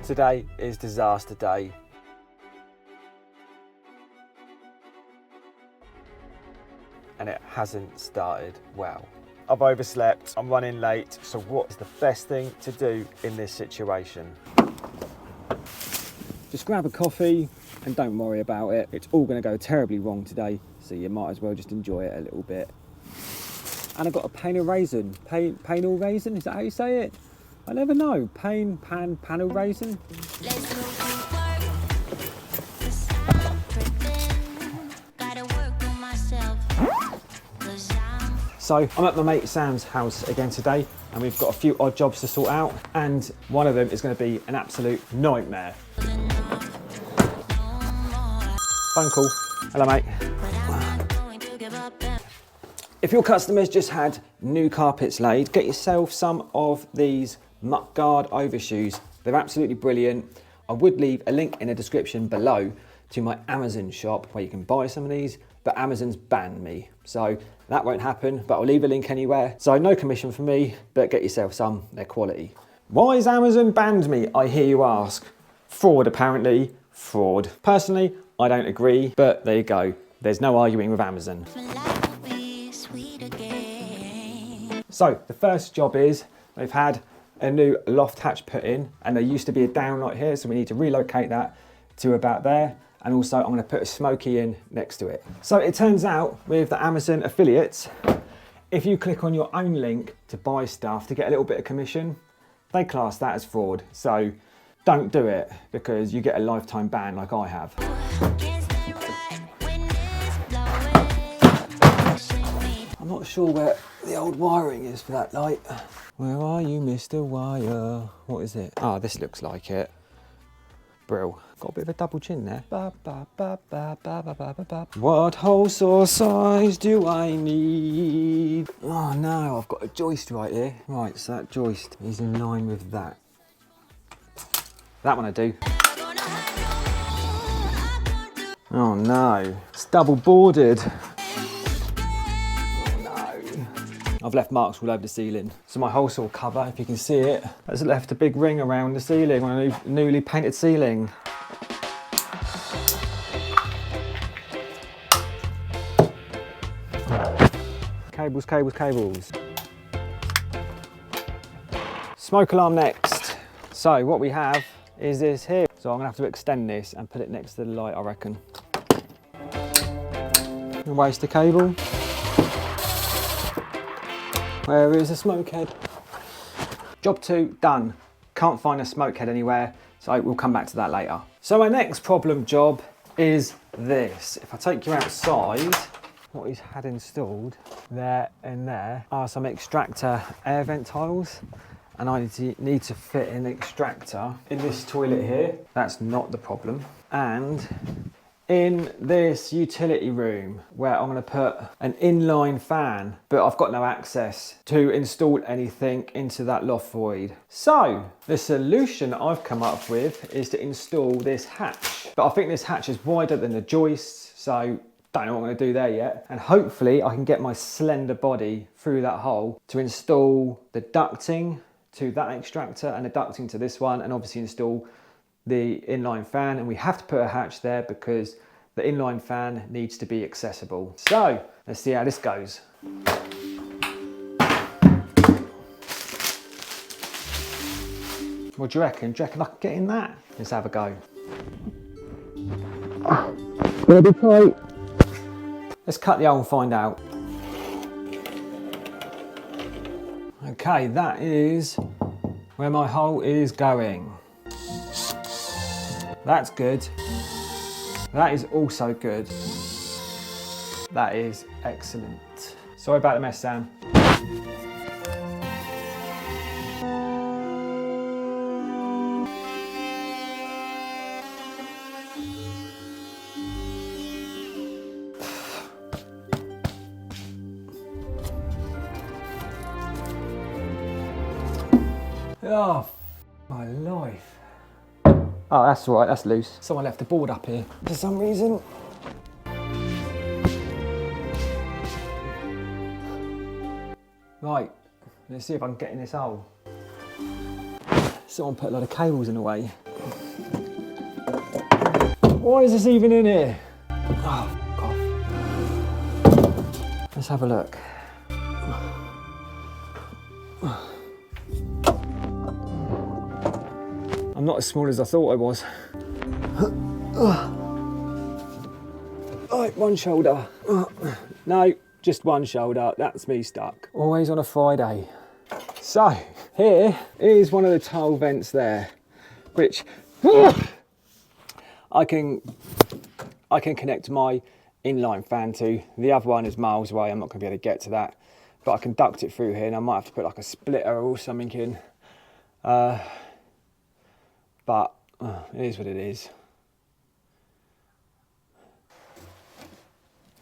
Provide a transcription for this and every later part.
Today is disaster day. And it hasn't started well. I've overslept, I'm running late, so what is the best thing to do in this situation? Just grab a coffee and don't worry about it. It's all going to go terribly wrong today, so you might as well just enjoy it a little bit. And I've got a panel raisin. Panel raisin, is that how you say it? I never know. Panel raisin. So I'm at my mate Sam's house again today, and we've got a few odd jobs to sort out, and one of them is going to be an absolute nightmare. Phone call. Hello, mate. If your customers just had new carpets laid, get yourself some of these muck guard overshoes. They're absolutely brilliant. I would leave a link in the description below to my Amazon shop where you can buy some of these, but Amazon's banned me, so that won't happen, but I'll leave a link anywhere. So no commission for me, but get yourself some, they're quality. Why has Amazon banned me, I hear you ask? Fraud, apparently. Fraud. Personally, I don't agree, but there you go. There's no arguing with Amazon. So the first job is they've had a new loft hatch put in, and there used to be a downlight here, so we need to relocate that to about there. And also I'm going to put a smoky in next to it. So it turns out with the Amazon affiliates, if you click on your own link to buy stuff to get a little bit of commission, they class that as fraud. So don't do it, because you get a lifetime ban like I have. I'm not sure where the old wiring is for that light. Where are you, Mr. Wire? What is it? Ah, this looks like it. Brill. Got a bit of a double chin there. What hole saw size do I need? Oh no, I've got a joist right here. Right, so that joist is in line with that. That one I do. Oh no, it's double boarded. I've left marks all over the ceiling. So my hole saw cover, if you can see it, has left a big ring around the ceiling on a newly painted ceiling. Cables, cables, cables. Smoke alarm next. So what we have is this here. So I'm gonna have to extend this and put it next to the light, I reckon. Waste the cable. Where is the smoke head? Job 2 done. Can't find a smoke head anywhere, so we'll come back to that later. So my next problem job is this. If I take you outside, what he's had installed there and there are some extractor air vent tiles, and I need to fit an extractor in this toilet here. That's not the problem. And in this utility room where I'm going to put an inline fan, but I've got no access to install anything into that loft void. So the solution I've come up with is to install this hatch, but I think this hatch is wider than the joists, so don't know what I'm going to do there yet. And hopefully I can get my slender body through that hole to install the ducting to that extractor and the ducting to this one, and obviously install the inline fan. And we have to put a hatch there because the inline fan needs to be accessible. So let's see how this goes. What do you reckon? Do you reckon I can get in that? Let's have a go. Gonna be tight. Let's cut the hole and find out. Okay, that is where my hole is going. That's good. That is also good. That is excellent. Sorry about the mess, Sam. Oh, my life. Oh, that's all right, that's loose. Someone left the board up here for some reason. Right, let's see if I can get in this hole. Someone put a lot of cables in the way. Why is this even in here? Oh, God. Let's have a look. I'm not as small as I thought I was. Right, one shoulder. No, just one shoulder. That's me stuck. Always on a Friday. So, here is one of the tile vents there, which I can connect my inline fan to. The other one is miles away. I'm not going to be able to get to that, but I can duct it through here, and I might have to put like a splitter or something in. But it is what it is.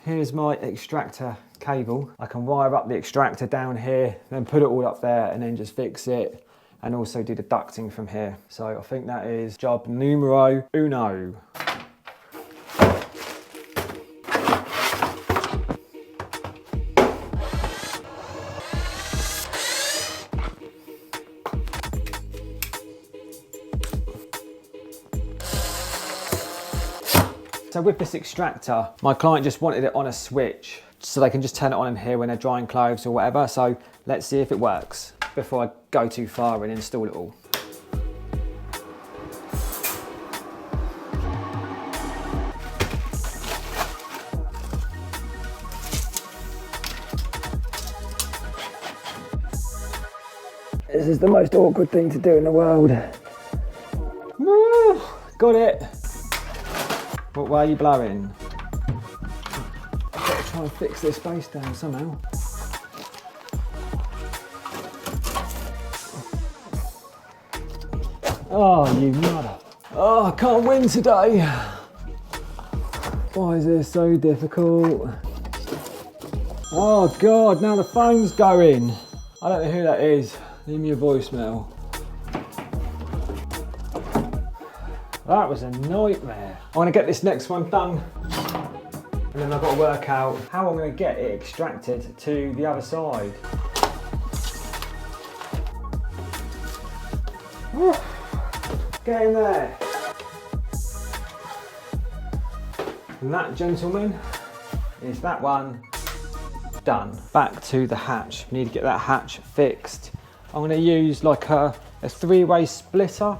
Here's my extractor cable. I can wire up the extractor down here, then put it all up there and then just fix it, and also do the ducting from here. So I think that is job numero uno. So with this extractor, my client just wanted it on a switch so they can just turn it on in here when they're drying clothes or whatever. So let's see if it works before I go too far and install it all. This is the most awkward thing to do in the world. Got it. What way are you blowing? I've got to try and fix this base down somehow. Oh, you mother. Oh, I can't win today. Why is this so difficult? Oh God, now the phone's going. I don't know who that is. Leave me a voicemail. That was a nightmare. I want to get this next one done, and then I've got to work out how I'm going to get it extracted to the other side. Get in there. And that, gentlemen, is that one done. Back to the hatch. We need to get that hatch fixed. I'm going to use like a three-way splitter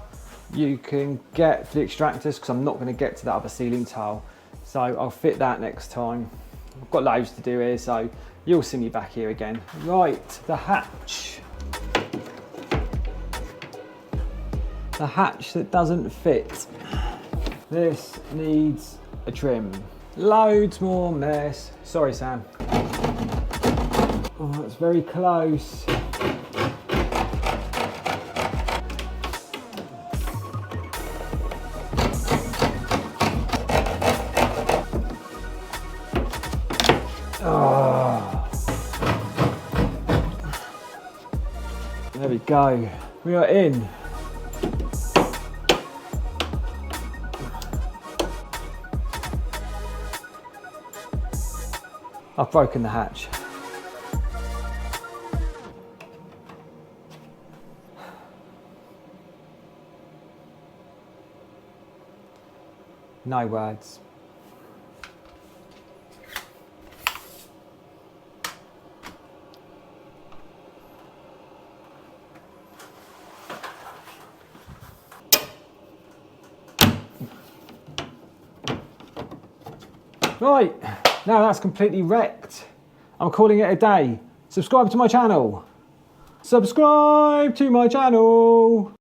you can get for the extractors, because I'm not going to get to that other ceiling tile. So I'll fit that next time. I've got loads to do here, so you'll see me back here again. Right, the hatch. The hatch that doesn't fit. This needs a trim. Loads more mess. Sorry, Sam. Oh, it's very close. Oh. There we go. We are in. I've broken the hatch. No words. Right, now that's completely wrecked. I'm calling it a day. Subscribe to my channel. Subscribe to my channel.